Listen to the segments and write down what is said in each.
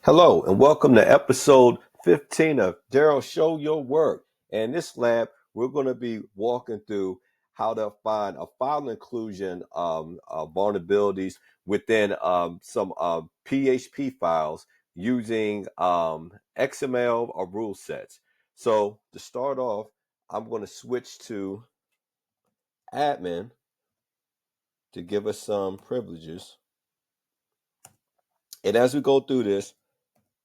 Hello and welcome to episode 15 of Daryl Show Your Work. And in this lab, we're going to be walking through how to find a file inclusion vulnerabilities within some PHP files using XML or rule sets. So to start off, I'm going to switch to admin to give us some privileges. And as we go through this,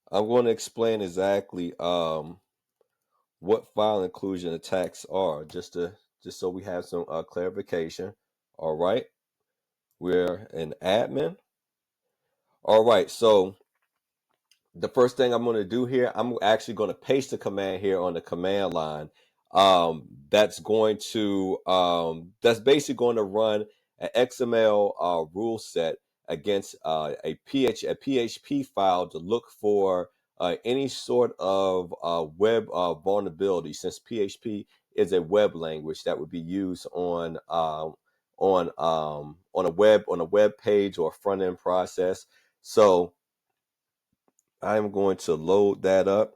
I'm going to explain exactly what file inclusion attacks are, just so we have some clarification. All right, we're an admin. All right, so the first thing I'm going to do here, I'm actually going to paste the command here on the command line. That's basically going to run an XML rule set against a PHP file to look for any sort of web vulnerability, since PHP is a web language that would be used on a web page or front end process. So I'm going to load that up,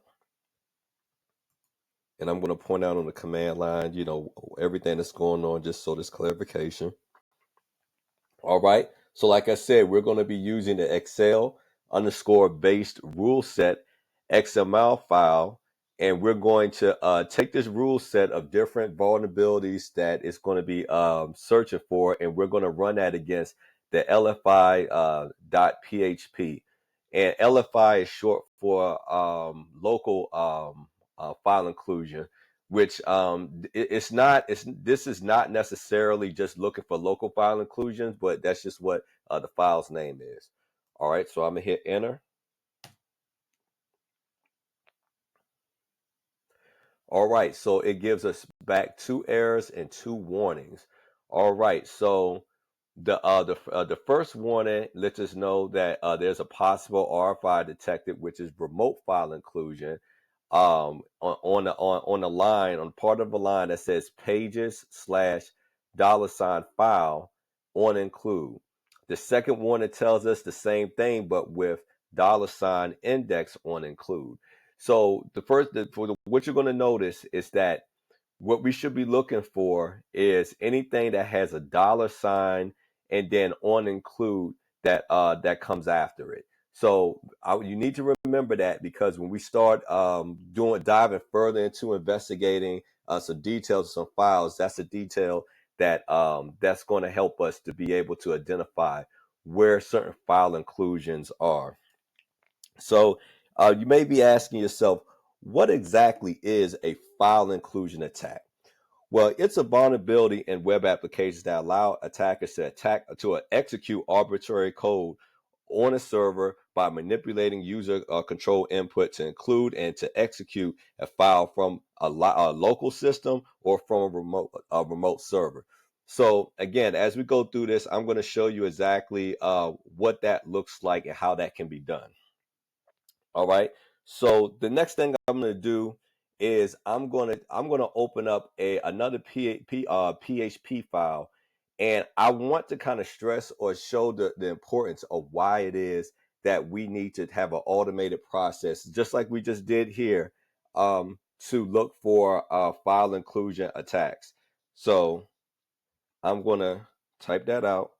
and I'm going to point out on the command line, everything that's going on, just so there's clarification. All right. So like I said, we're going to be using the Excel underscore based rule set XML file, and we're going to take this rule set of different vulnerabilities that it's going to be searching for, and we're going to run that against the LFI .php. And LFI is short for local file inclusion, which this is not necessarily just looking for local file inclusions, but that's just what the file's name is. All right, so I'm gonna hit enter. All right, so it gives us back 2 errors and 2 warnings. All right, so the first warning lets us know that there's a possible RFI detected, which is remote file inclusion, on the line, on part of the line that says pages slash $ file on include. The second warning tells us the same thing, but with $index on include. So what you're going to notice is that what we should be looking for is anything that has a $ and then on include that comes after it. So you need to remember that, because when we start diving further into investigating some details, some files, that's a detail that's going to help us to be able to identify where certain file inclusions are. So you may be asking yourself, what exactly is a file inclusion attack? Well, it's a vulnerability in web applications that allow attackers to execute arbitrary code on a server by manipulating user control input to include and to execute a file from a local system or from a remote server. So again, as we go through this, I'm going to show you exactly what that looks like and how that can be done. All right. So the next thing I'm going to do is I'm gonna open up another PHP file, and I want to kind of stress or show the importance of why it is that we need to have an automated process, just like we just did here, to look for file inclusion attacks. So I'm gonna type that out.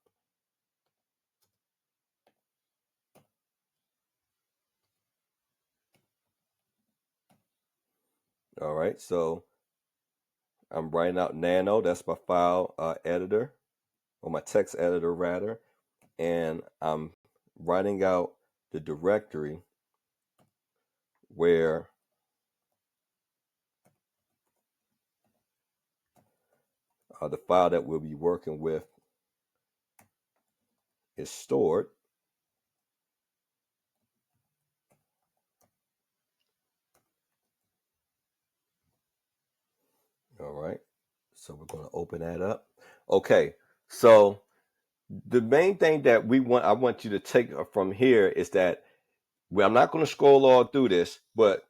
All right. So I'm writing out Nano. That's my file editor, or my text editor rather, and I'm writing out the directory where the file that we'll be working with is stored. All right, so we're going to open that up. Okay, so the main thing that I want you to take from here is that, well, I'm not going to scroll all through this, but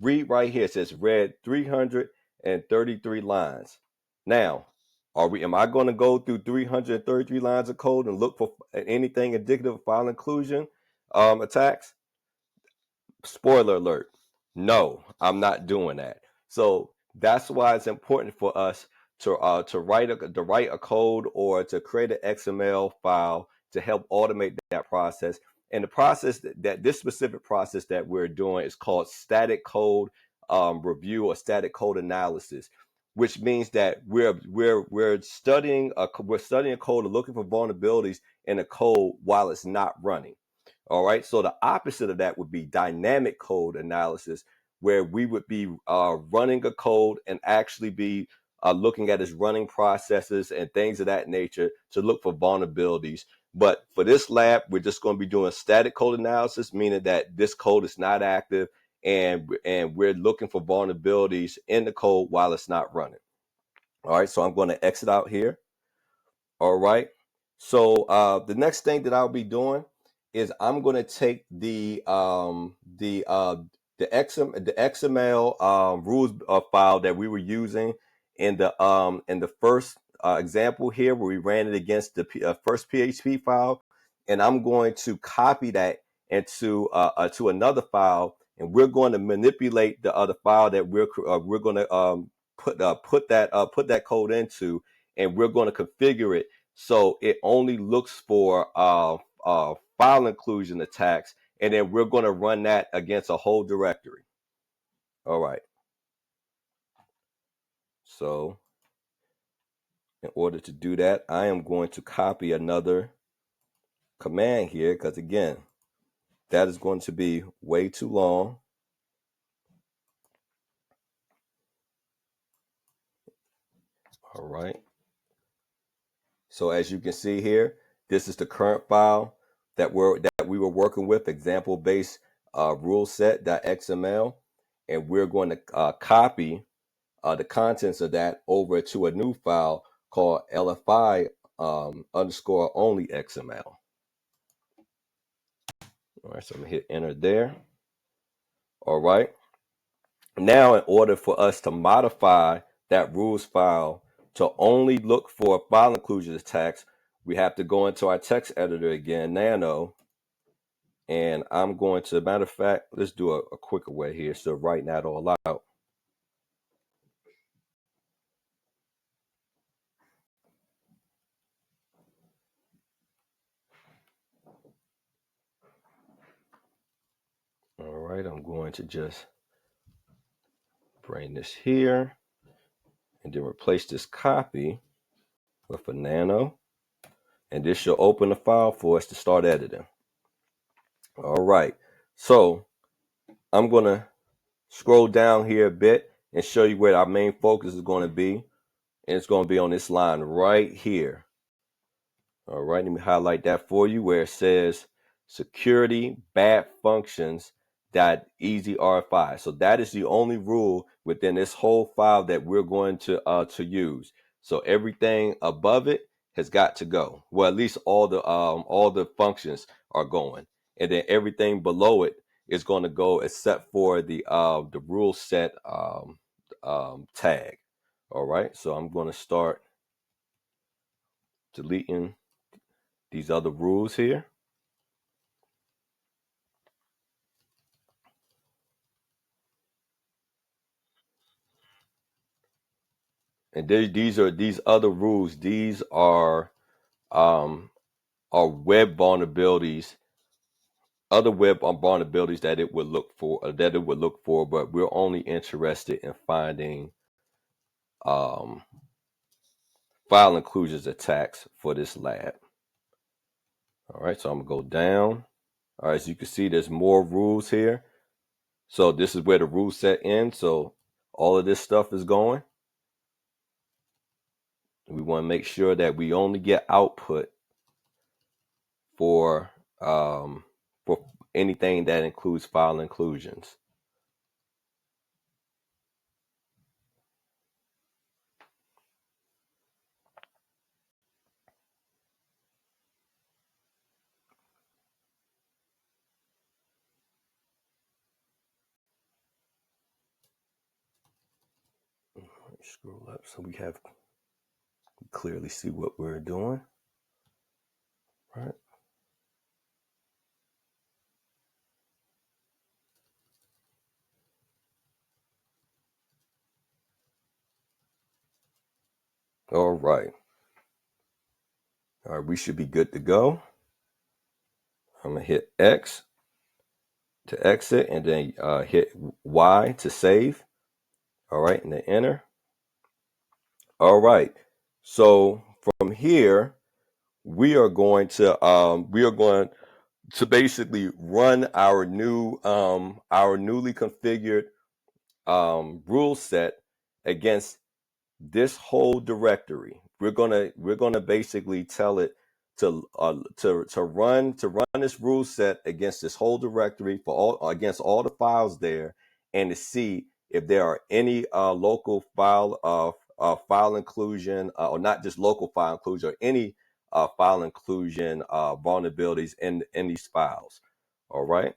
read right here. It says read 333 lines. Now, am I going to go through 333 lines of code and look for anything indicative of file inclusion attacks? Spoiler alert, no, I'm not doing that. So that's why it's important for us to write a code or to create an XML file to help automate that process. And the process that this specific process that we're doing is called static code review or static code analysis, which means that we're studying a code and looking for vulnerabilities in a code while it's not running. All right. So the opposite of that would be dynamic code analysis, where we would be running a code and actually be looking at its running processes and things of that nature to look for vulnerabilities. But for this lab, we're just going to be doing static code analysis, meaning that this code is not active and we're looking for vulnerabilities in the code while it's not running. All right. So I'm going to exit out here. All right. So the next thing that I'll be doing is I'm going to take the XML rules file that we were using in the first example here, where we ran it against the first PHP file, and I'm going to copy that into to another file, and we're going to manipulate the other file that we're going to put that code into, and we're going to configure it so it only looks for file inclusion attacks, and then we're going to run that against a whole directory. All right. So in order to do that, I am going to copy another command here, because again, that is going to be way too long. All right. So as you can see here, this is the current file that we were working with, example based rule set.xml, and we're going to copy the contents of that over to a new file called LFI underscore only XML. All right, so I'm gonna hit enter there. All right. Now, in order for us to modify that rules file to only look for file inclusion attacks, we have to go into our text editor again, Nano, and I'm going to, matter of fact, let's do a quicker way here. So writing that all out. All right, I'm going to just bring this here and then replace this copy with a nano, and this should open the file for us to start editing. All right, so I'm going to scroll down here a bit and show you where our main focus is going to be, and it's going to be on this line right here. All right, let me highlight that for you, where it says security bad functions dot easy RFI. So that is the only rule within this whole file that we're going to use. So everything above it has got to go. Well, at least all the functions are going, and then everything below it is going to go except for the rule set tag. All right, so I'm going to start deleting these other rules here. And these other rules. These are web vulnerabilities, other web vulnerabilities that it would look for. But we're only interested in finding file inclusions attacks for this lab. All right, so I'm gonna go down. All right, as you can see, there's more rules here. So this is where the rule set ends. So all of this stuff is going. We want to make sure that we only get output for anything that includes file inclusions. Scroll up so we clearly see what we're doing. Right. All right. All right, we should be good to go. I'm gonna hit X to exit, and then hit Y to save. All right, and then enter. All right. So from here, we are going to basically run our newly configured rule set against this whole directory. We're gonna basically tell it to run this rule set against this whole directory for all against all the files there, and to see if there are any local file inclusion, or not just local file inclusion, or any file inclusion vulnerabilities in these files. All right.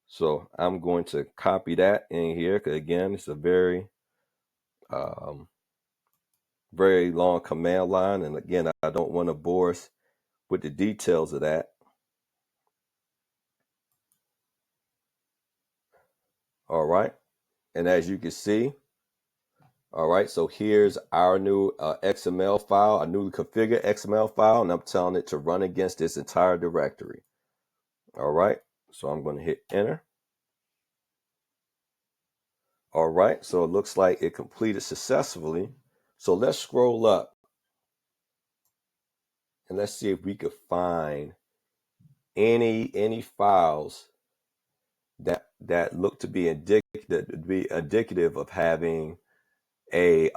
So I'm going to copy that in here, because again, it's a um, very long command line. And again, I don't want to bore us with the details of that. All right. And as you can see, all right, so here's our new XML file, a newly configured XML file, and I'm telling it to run against this entire directory. All right. So I'm going to hit enter. All right. So it looks like it completed successfully. So let's scroll up and let's see if we could find any files that look to be indicative of having a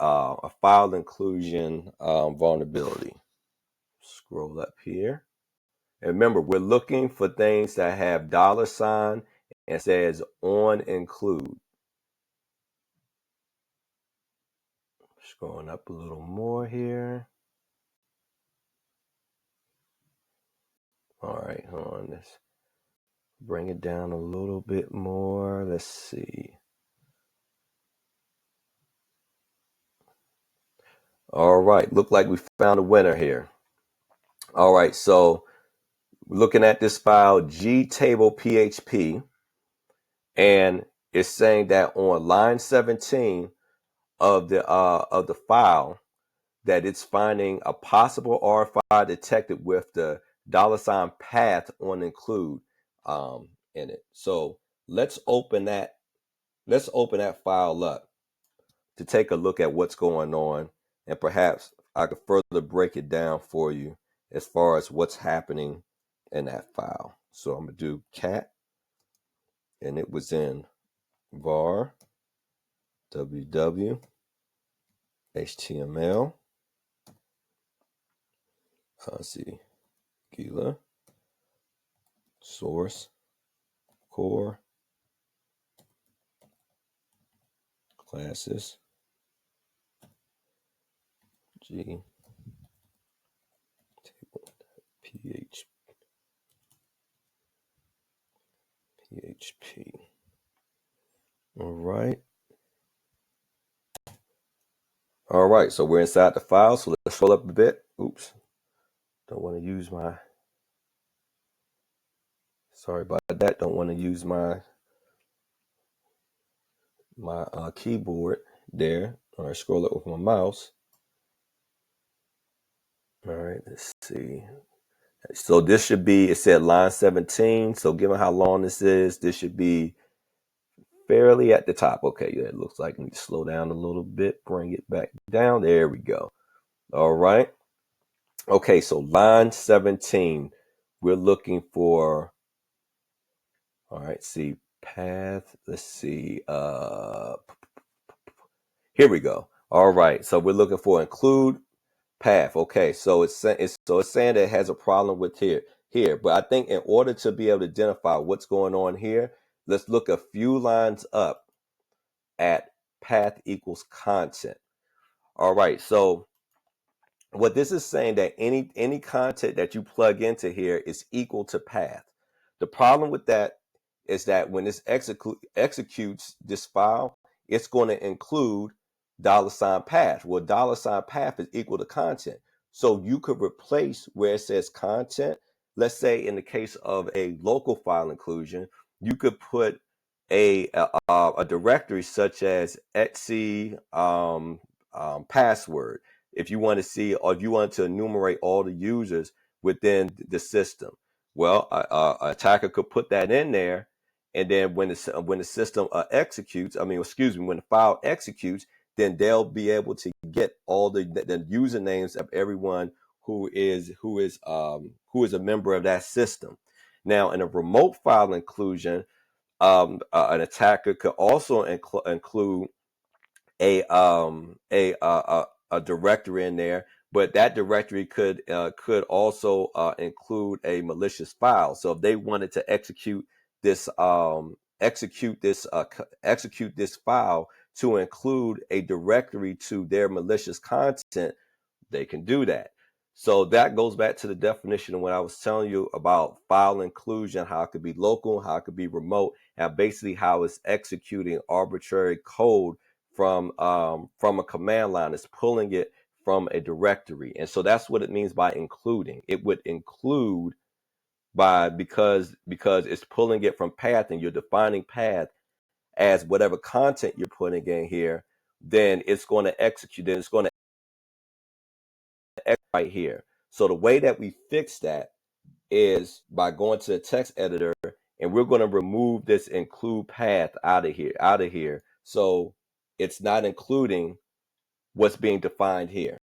file inclusion vulnerability. Scroll up here, and remember, we're looking for things that have $ and says on include. Scrolling up a little more here. All right, hold on. Let's bring it down a little bit more. Let's see. All right, look like we found a winner here. All right, so looking at this file, gtable.php, and it's saying that on line 17 of the file, that it's finding a possible RFI detected with the $path on include in it. So let's open that file up to take a look at what's going on, and perhaps I could further break it down for you as far as what's happening in that file. So I'm gonna do cat, and it was in var ww html. Let's see, Gila source core classes g table php. All right. All right, so we're inside the file. So let's scroll up a bit. Oops. Don't want to use my, sorry about that. Don't want to use my keyboard there. All right, scroll up with my mouse. All right, let's see. So this should be, it said line 17. So given how long this should be fairly at the top. Okay, yeah, it looks like I need to slow down a little bit, bring it back down. There we go. All right. Okay, so line 17, we're looking for, all right, see, path, let's see, here we go. All right, so we're looking for include path. Okay, so it's saying that it has a problem with here, but I think in order to be able to identify what's going on here, let's look a few lines up at path equals content. All right, so what this is saying, that any content that you plug into here is equal to path. The problem with that is that when this executes this file, it's going to include $path. Well, $path is equal to content. So you could replace where it says content. Let's say in the case of a local file inclusion, you could put a directory such as Etsy password. if you want to see, or if you want to enumerate all the users within the system. Well, a attacker could put that in there, and then when the system executes, I mean, excuse me, when the file executes, then they'll be able to get all the usernames of everyone who is a member of that system. Now, in a remote file inclusion, an attacker could also include a directory in there, but that directory could also include a malicious file. So if they wanted to this execute this execute this file to include a directory to their malicious content, they can do that. So that goes back to the definition of what I was telling you about file inclusion, how it could be local, how it could be remote, and basically how it's executing arbitrary code from a command line. It's pulling it from a directory. And so that's what it means by including. It would include by because it's pulling it from path, and you're defining path as whatever content you're putting in here, then it's going to execute, then it's going to right here. So the way that we fix that is by going to the text editor, and we're going to remove this include path out of here. So it's not including what's being defined here.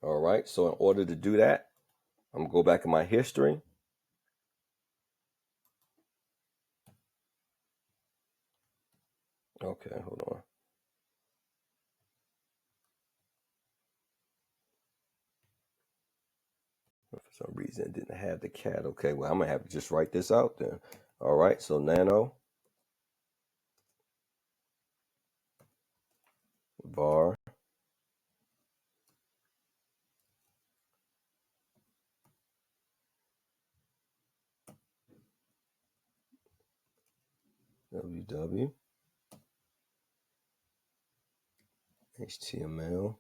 All right. So in order to do that, I'm gonna go back in my history. Okay, hold on. For some reason it didn't have the cat. Okay, well, I'm gonna have to just write this out then. All right, so nano var ww html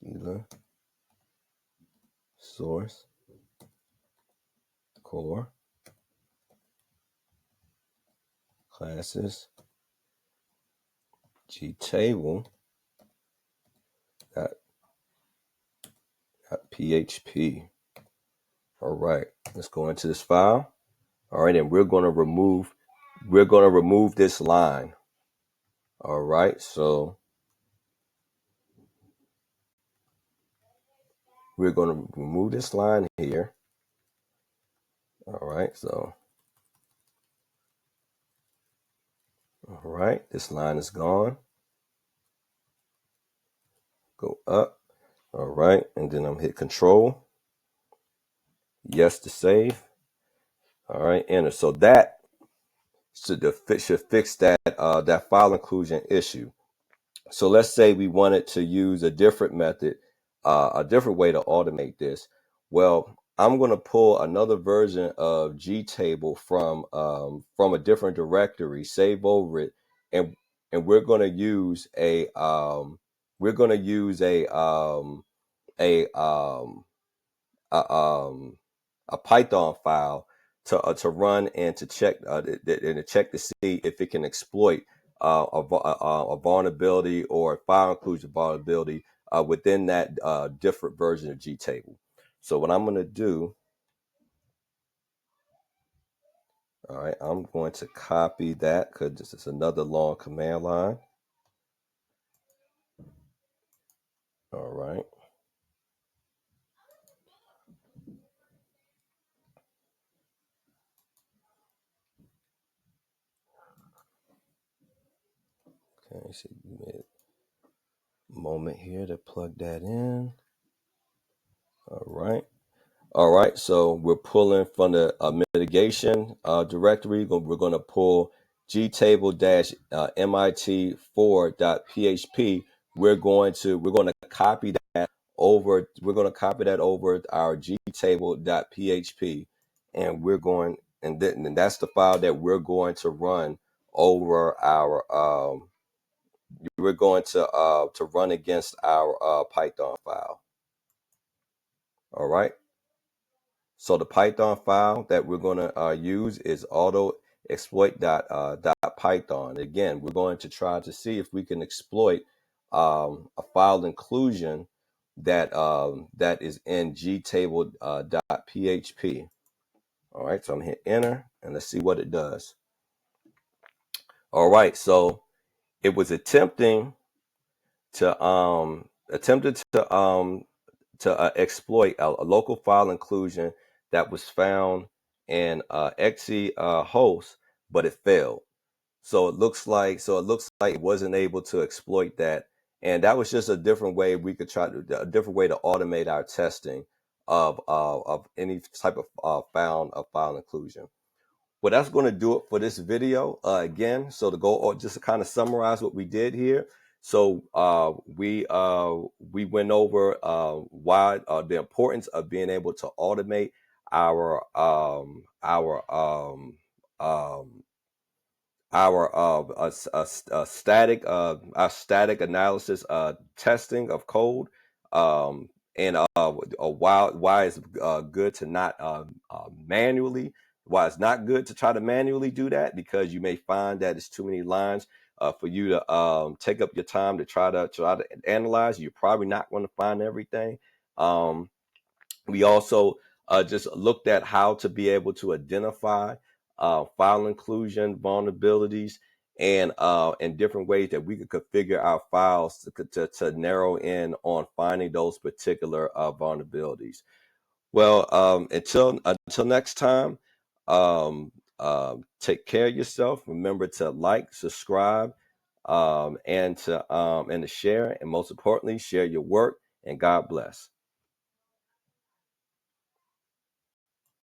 healer source core classes gtable dot php. All right, let's go into this file. All right, and we're going to remove this line. All right, so we're going to remove this line here. All right, so all right, this line is gone. Go up. All right, and then I'm hit Control. Yes to save. All right, enter. So that should fix that that file inclusion issue. So let's say we wanted to use a different method, a different way to automate this. Well, I'm going to pull another version of gtable from a different directory, save over it, and we're going to use a we're going to use a a, um, a Python file to run and to check and to check to see if it can exploit a vulnerability or a file inclusion vulnerability within that different version of gtable. So what I'm going to do, all right, I'm going to copy that because this is another long command line. All right. Okay, so you made a moment here to plug that in. All right. All right, so we're pulling from the mitigation directory. We're going to pull gtable-mit4.php. We're going to copy that over. We're going to copy that over our gtable.php, and and that's the file that we're going to run over our. We're going to run against our Python file. All right. So the Python file that we're going to use is exploit.python. Again, we're going to try to see if we can exploit a file inclusion that is in gtable.php. All right, so I'm gonna hit enter and let's see what it does. All right, so it was attempted to exploit a local file inclusion that was found in exe host, but it failed. So it looks like it wasn't able to exploit that, and that was just a different way we could try to a different way to automate our testing of any type of file inclusion. Well, that's going to do it for this video. Again, so to go just to kind of summarize what we did here. So we went over why the importance of being able to automate our static analysis testing of code, and why it's good to not manually why it's not good to try to manually do that, because you may find that it's too many lines for you to take up your time to try to analyze. You're probably not going to find everything. We also just looked at how to be able to identify file inclusion vulnerabilities, and different ways that we could configure our files to narrow in on finding those particular vulnerabilities. Well, until next time, take care of yourself. Remember to like, subscribe, and to share, and most importantly, share your work. And God bless.